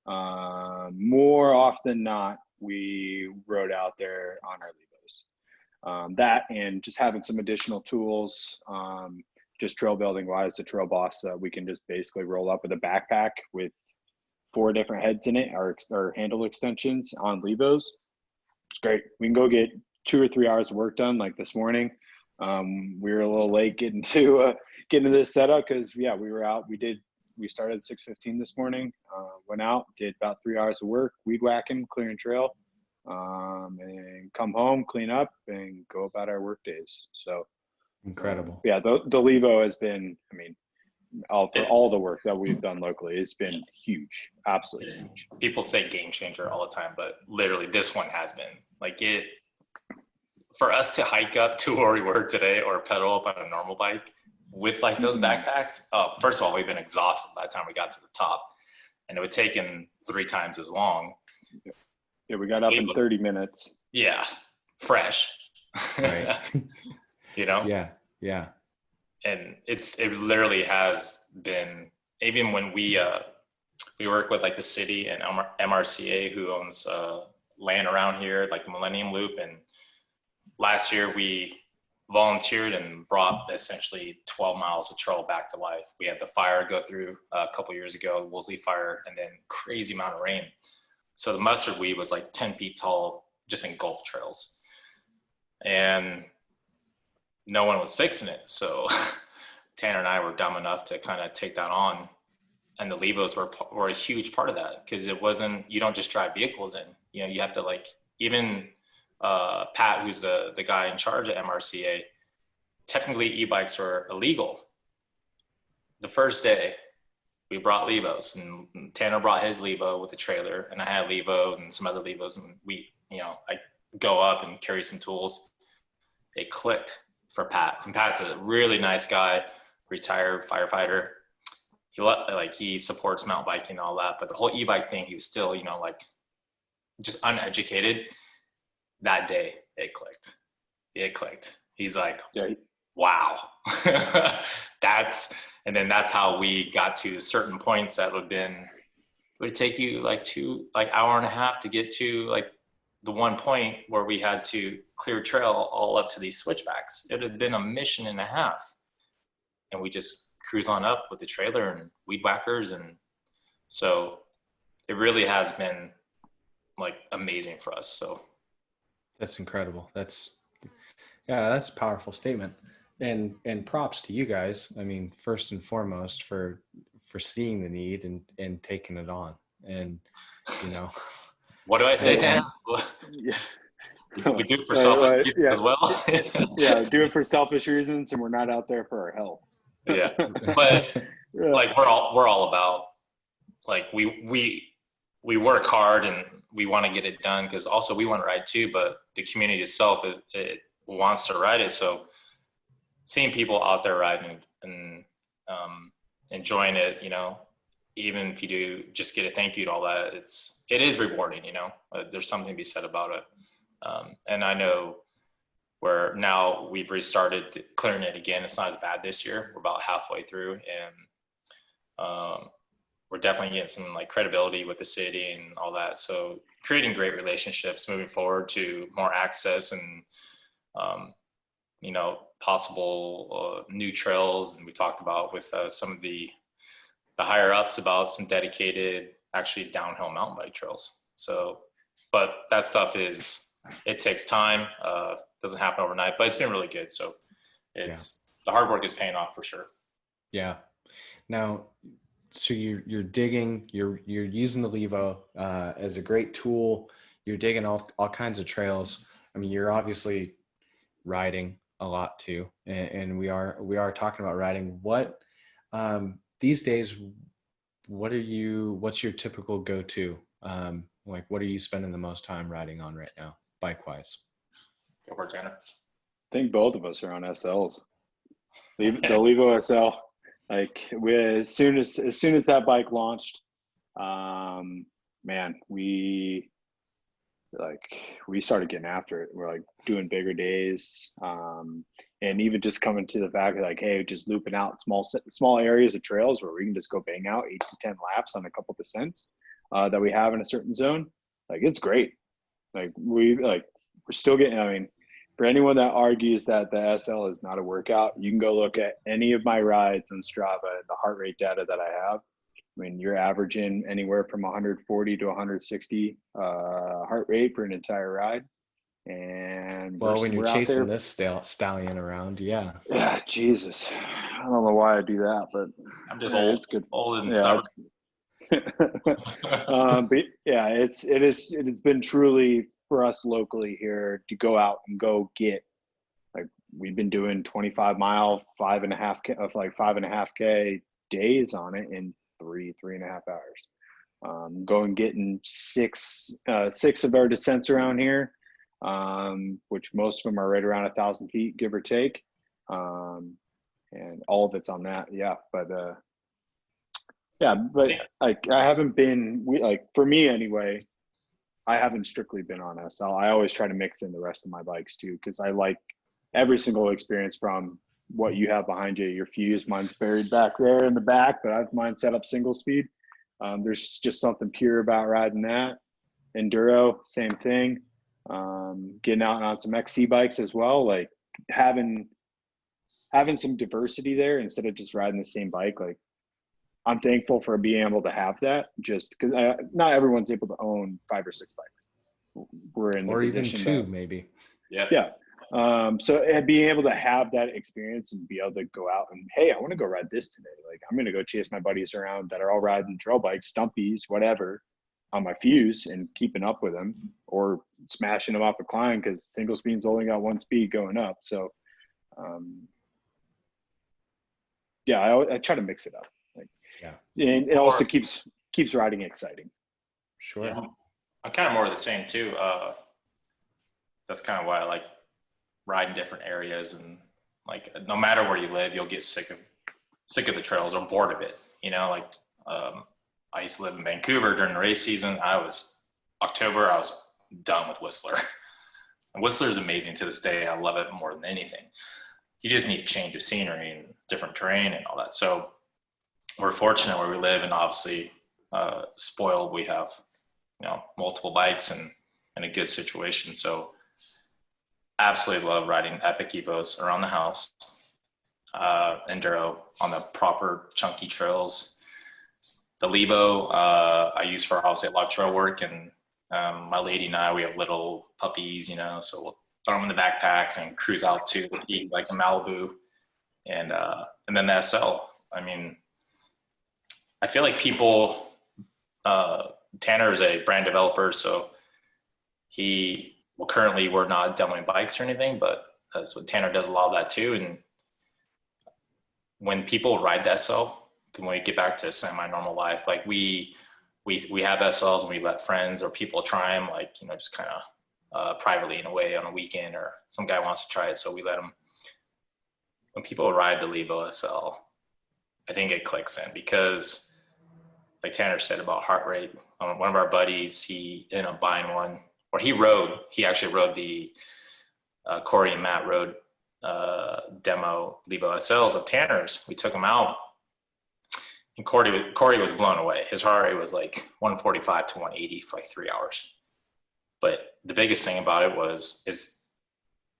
More often than not, we rode out there on our Levos. That and just having some additional tools, just trail building wise, the Trail Boss, we can just basically roll up with a backpack with 4 different heads in it, or handle extensions on Levos. It's great. We can go get 2 or 3 hours of work done. Like this morning, we were a little late getting to this setup because we were out. We started at 6:15 this morning. Went out, did about 3 hours of work, weed whacking, clearing trail, and come home, clean up, and go about our work days. So incredible. The Levo has been, I mean, all the work that we've done locally, it's been huge, absolutely huge. People say game changer all the time, but literally this one has been like it. For us to hike up to where we were today or pedal up on a normal bike with like those backpacks, first of all, we've been exhausted by the time we got to the top, and it would take taken 3 times as long. Yeah, we got up in 30 minutes. Yeah, fresh. Right. You know? Yeah. And it literally has been, even when we work with like the city and MRCA, who owns land around here, like the Millennium Loop. And last year we volunteered and brought essentially 12 miles of trail back to life. We had the fire go through a couple years ago, Woolsey fire, and then crazy amount of rain. So the mustard weed was like 10 feet tall, just engulfed trails. And no one was fixing it. So Tanner and I were dumb enough to kind of take that on. And the Levos were a huge part of that, because it wasn't, you don't just drive vehicles in, you know, you have to like, even Pat, who's the guy in charge of MRCA, technically e-bikes are illegal. The first day we brought Levos, and Tanner brought his Levo with the trailer, and I had Levo and some other Levos, and we, you know, I go up and carry some tools. It clicked for Pat, and Pat's a really nice guy, retired firefighter. He supports mountain biking and all that, but the whole e-bike thing, he was still, you know, like just uneducated. That day it clicked. He's like, wow. And then that's how we got to certain points that would take you like hour and a half to get to like the one point where we had to clear trail all up to these switchbacks, it had been a mission and a half. And we just cruise on up with the trailer and weed whackers. And so it really has been like amazing for us. So that's incredible. That's a powerful statement. And props to you guys. I mean, first and foremost for seeing the need and taking it on. And, you know, what do I say, Dan? Yeah. We do it for selfish reasons as well. Yeah, do it for selfish reasons, and we're not out there for our health. Yeah, but like we're all about, like we work hard and we want to get it done because also we want to ride too, but the community itself it wants to ride it. So seeing people out there riding and enjoying it, you know, even if you do just get a thank you to all that, it is rewarding, you know. There's something to be said about it. And I know where now we've restarted clearing it again. It's not as bad this year. We're about halfway through, and we're definitely getting some like credibility with the city and all that. So creating great relationships moving forward to more access and, you know, possible new trails. And we talked about with some of the higher ups about some dedicated actually downhill mountain bike trails. So, but that stuff it takes time. Doesn't happen overnight, but it's been really good. So the hard work is paying off for sure. Yeah. Now, so you're digging, you're using the Levo as a great tool. You're digging all kinds of trails. I mean, you're obviously riding a lot too, and we are talking about riding. What these days? What's your typical go-to? Like, what are you spending the most time riding on right now, bike-wise? Go for it, Tanner. I think both of us are on SLs. The Levo SL. Like as soon as that bike launched, man, we started getting after it. We're like doing bigger days, and even just coming to the fact of like, hey, just looping out small areas of trails where we can just go bang out 8 to 10 laps on a couple descents that we have in a certain zone. Like it's great. Like we're still getting. I mean, for anyone that argues that the SL is not a workout, you can go look at any of my rides on Strava, the heart rate data that I have. I mean, you're averaging anywhere from 140 to 160 heart rate for an entire ride. And well, when you're chasing this stallion around, yeah. Yeah, Jesus. I don't know why I do that, but I'm just old. It's good. Old and stubborn. But yeah, it has been truly for us locally here to go out and go get, like we've been doing 25-mile, 5.5K days on it in 3.5 hours. Going getting six of our descents around here, which most of them are right around 1,000 feet, give or take. And all of it's on that. Yeah. But like I haven't been, for me anyway, I haven't strictly been on SL. I always try to mix in the rest of my bikes too, because I like every single experience from what you have behind you. Your Fuse, mine's buried back there in the back, but I have mine set up single speed. There's just something pure about riding that. Enduro, same thing. Getting out on some XC bikes as well, like having some diversity there instead of just riding the same bike. Like I'm thankful for being able to have that, just because not everyone's able to own 5 or 6 bikes. We're in the or even position 2 that, maybe. Yeah. So being able to have that experience and be able to go out and, hey, I want to go ride this today. Like I'm going to go chase my buddies around that are all riding trail bikes, stumpies, whatever, on my Fuse and keeping up with them, or smashing them off a climb because single speed's only got 1 speed going up. So, I try to mix it up. And it also keeps riding exciting. Sure. Yeah. I'm kind of more of the same too. That's kind of why I like riding different areas, and like no matter where you live, you'll get sick of the trails or bored of it. You know, like I used to live in Vancouver during the race season. October, I was done with Whistler. And Whistler is amazing to this day. I love it more than anything. You just need a change of scenery and different terrain and all that. So we're fortunate where we live, and obviously spoiled. We have, multiple bikes, and in a good situation. So absolutely love riding epic evos around the house, enduro on the proper chunky trails. The Lebo I use for obviously a lot of trail work, and my lady and I, we have little puppies, you know, so we'll throw them in the backpacks and cruise out to like the Malibu, and then the SL. I mean, I feel like people, Tanner is a brand developer, so currently we're not demoing bikes or anything, but that's what Tanner does, a lot of that too. And when people ride the SL, when we get back to semi-normal life, like we have SLs and we let friends or people try them, like, you know, just kind of privately in a way on a weekend, or some guy wants to try it, so we let them. When people ride the Levo SL, I think it clicks in because, like Tanner said about heart rate, one of our buddies, he ended up buying one, or he actually rode the Corey and Matt rode demo Levo SLs of Tanner's. We took them out, and Corey was blown away. His heart rate was like 145 to 180 for like 3 hours. But the biggest thing about it is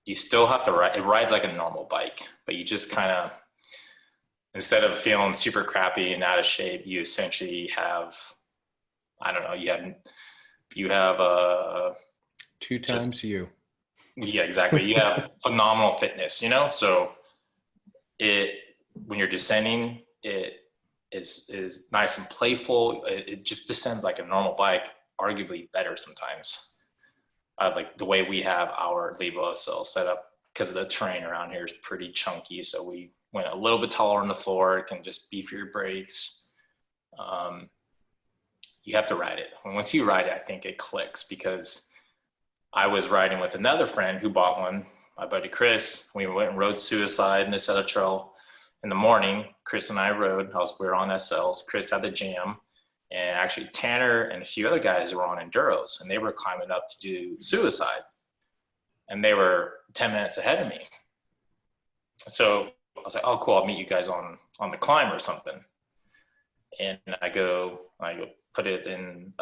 you still have to ride. It rides like a normal bike, but you just kind of, instead of feeling super crappy and out of shape, you essentially have, I don't know, you have two times just, you. Yeah, exactly. You have phenomenal fitness, you know? So when you're descending, it is nice and playful. It just descends like a normal bike, arguably better sometimes. Like the way we have our Levo SL set up, because the terrain around here is pretty chunky. So we went a little bit taller on the floor. It can just beef your brakes. You have to ride it. And once you ride it, I think it clicks, because I was riding with another friend who bought one, my buddy Chris. We went and rode Suicide in this other trail in the morning. Chris and I rode. We were on SLs. Chris had the Jam. And actually Tanner and a few other guys were on enduros, and they were climbing up to do Suicide. And they were 10 minutes ahead of me. So I was like, oh, cool, I'll meet you guys on the climb or something. And I go put it in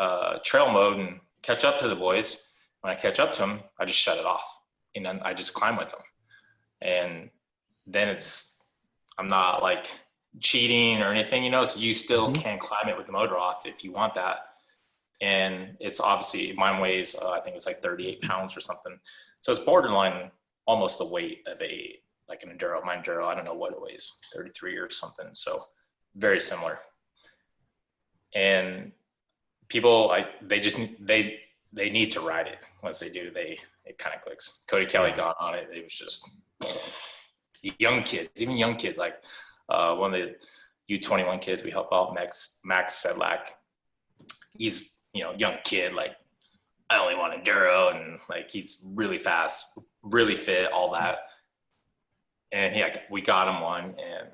trail mode and catch up to the boys. When I catch up to them, I just shut it off, and then I just climb with them. And then I'm not like cheating or anything, you know, so you still can climb it with the motor off if you want that. And it's obviously, mine weighs, I think it's like 38 pounds or something. So it's borderline almost the weight of like an enduro. My enduro, I don't know what it weighs, 33 or something. So very similar. And people, they need to ride it. Once they do, it kind of clicks. Cody Kelly got on it. It was just young kids, even young kids, like one of the U21 kids we help out, Max Sedlak. He's, you know, young kid, like, I only want enduro, and like he's really fast, really fit, all that. And we got him one, and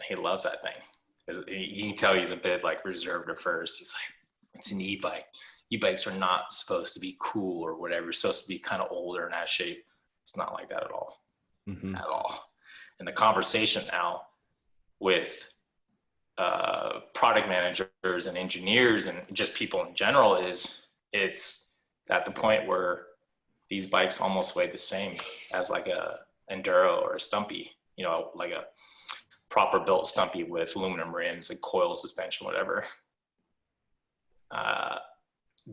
he loves that thing. You can tell he's a bit like reserved at first. He's like, it's an e-bike. E-bikes are not supposed to be cool or whatever. It's supposed to be kind of older and out of shape. It's not like that at all. At all. And the conversation now with product managers and engineers and just people in general it's at the point where these bikes almost weigh the same as like a enduro or a stumpy, you know, like a proper built stumpy with aluminum rims and coil suspension, whatever.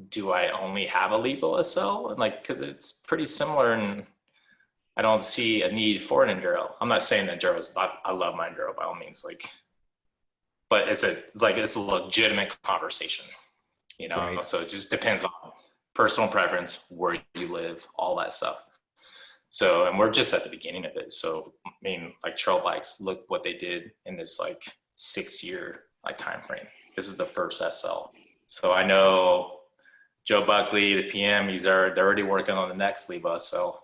Do I only have a Levo SL? Like, because it's pretty similar, and I don't see a need for an enduro. I'm not saying that I love my enduro by all means, like, but it's a legitimate conversation, you know? Right. So it just depends on personal preference, where you live, all that stuff. So, and we're just at the beginning of it. So, I mean, like trail bikes, look what they did in this like 6-year like time frame. This is the first SL. So I know Joe Buckley, the PM, they're already working on the next Levo. So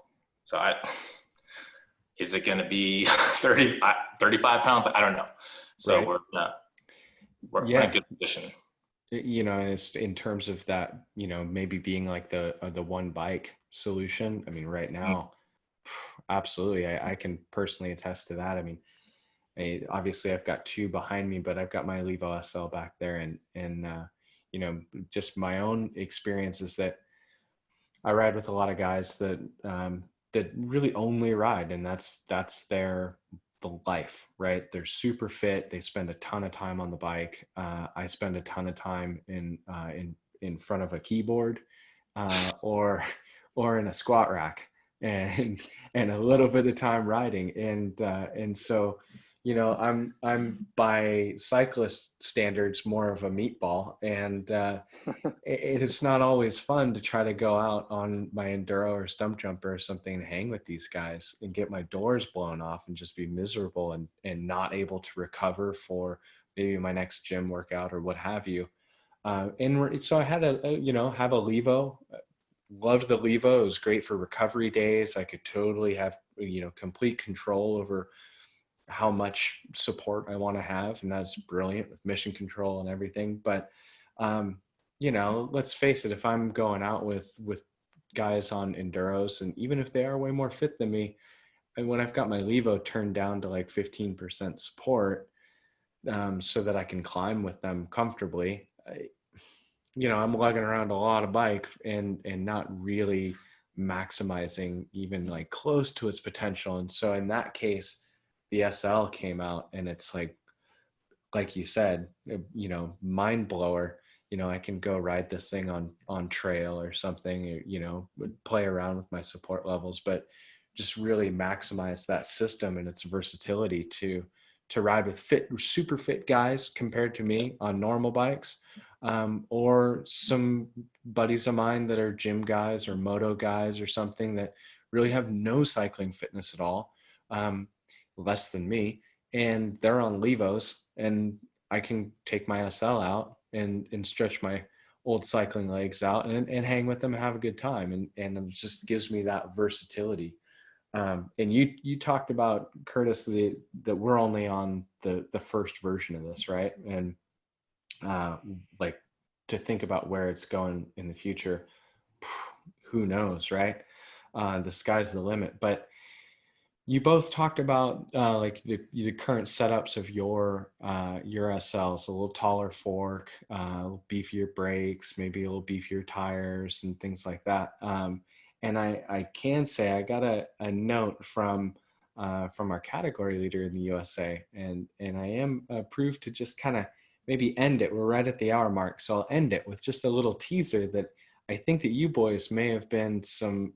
is it going to be 35 pounds? I don't know. So right. we're in a good position. You know, and it's in terms of that, you know, maybe being like the one bike solution. I mean, right now, absolutely. I can personally attest to that. I mean, obviously I've got 2 behind me, but I've got my Levo SL back there, and you know, just my own experience is that I ride with a lot of guys that that really only ride, and that's their the life, right? They're super fit. They spend a ton of time on the bike. I spend a ton of time in front of a keyboard, or or in a squat rack, and and a little bit of time riding, and so I'm by cyclist standards more of a meatball, and it's not always fun to try to go out on my enduro or stump jumper or something and hang with these guys and get my doors blown off and just be miserable and not able to recover for maybe my next gym workout or what have you. So I had have a Levo. Loved the Levo. It was great for recovery days. I could totally have complete control over how much support I want to have, and that's brilliant with mission control and everything. But um, let's face it, if I'm going out with guys on enduros, and even if they are way more fit than me, and when I've got my Levo turned down to like 15% support, so that I can climb with them comfortably, I'm lugging around a lot of bike and not really maximizing even like close to its potential. And so in that case, the SL came out, and it's like you said, mind blower. I can go ride this thing on trail or something, play around with my support levels, but just really maximize that system and its versatility to ride with super fit guys compared to me on normal bikes, or some buddies of mine that are gym guys or moto guys or something that really have no cycling fitness at all, less than me, and they're on Levos, and I can take my SL out and stretch my old cycling legs out and hang with them and have a good time. And it just gives me that versatility. And you talked about, Curtis, that we're only on the first version of this, right? And like, to think about where it's going in the future, who knows, right? The sky's the limit. But you both talked about like the current setups of your SLs, a little taller fork, a little beefier brakes, maybe a little beefier tires and things like that. And I can say I got a note from our category leader in the USA, and I am approved to just kind of maybe end it. We're right at the hour mark, so I'll end it with just a little teaser that I think that you boys may have been some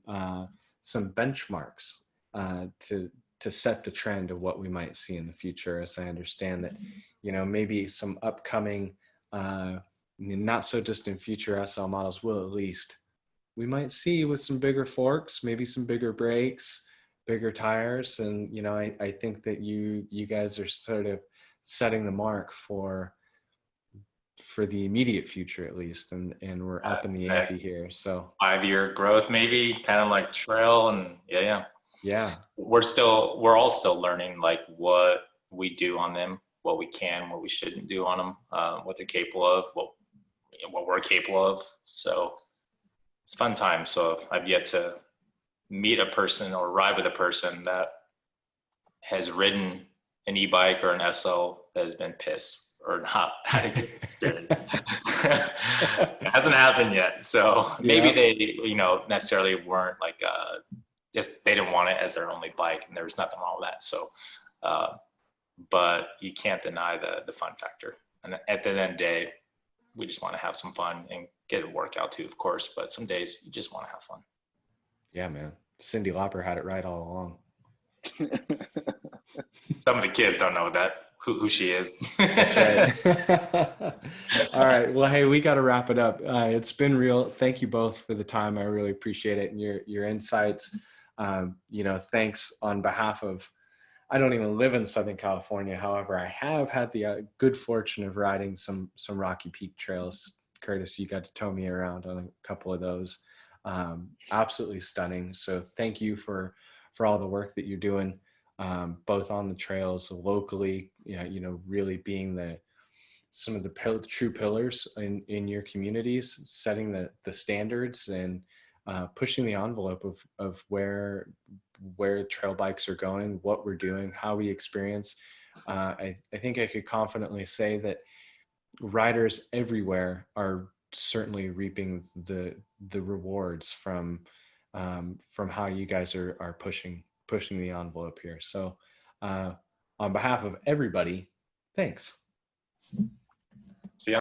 benchmarks to set the trend of what we might see in the future. As I understand that, maybe some upcoming, not so distant future SL models will, at least we might see, with some bigger forks, maybe some bigger brakes, bigger tires. And I think that you guys are sort of setting the mark for the immediate future, at least, and we're up in the ante here. So 5 year growth, maybe kind of like trail. And yeah, yeah. we're all still learning like what we do on them, what we can, what we shouldn't do on them, what they're capable of, what we're capable of. So it's a fun time. So I've yet to meet a person or ride with a person that has ridden an e-bike or an SL that has been pissed or not had a good experience. It hasn't happened yet. So maybe Yeah. they, necessarily weren't like, just they didn't want it as their only bike, and there was nothing wrong with that. So, but you can't deny the fun factor. And at the end of the day, we just want to have some fun and get a workout too, of course. But some days you just want to have fun. Yeah, man. Cyndi Lauper had it right all along. Some of the kids don't know who she is. That's right. All right. Well, hey, we got to wrap it up. It's been real. Thank you both for the time. I really appreciate it, and your insights. Thanks on behalf of. I don't even live in Southern California. However, I have had the good fortune of riding some Rocky Peak trails. Curtis, you got to tow me around on a couple of those. Absolutely stunning. So thank you for all the work that you're doing, both on the trails locally, really being some of the true pillars in your communities, setting the standards and pushing the envelope of where trail bikes are going, what we're doing, how we experience. I think I could confidently say that riders everywhere are certainly reaping the rewards from how you guys are pushing the envelope here. So on behalf of everybody, thanks. See ya.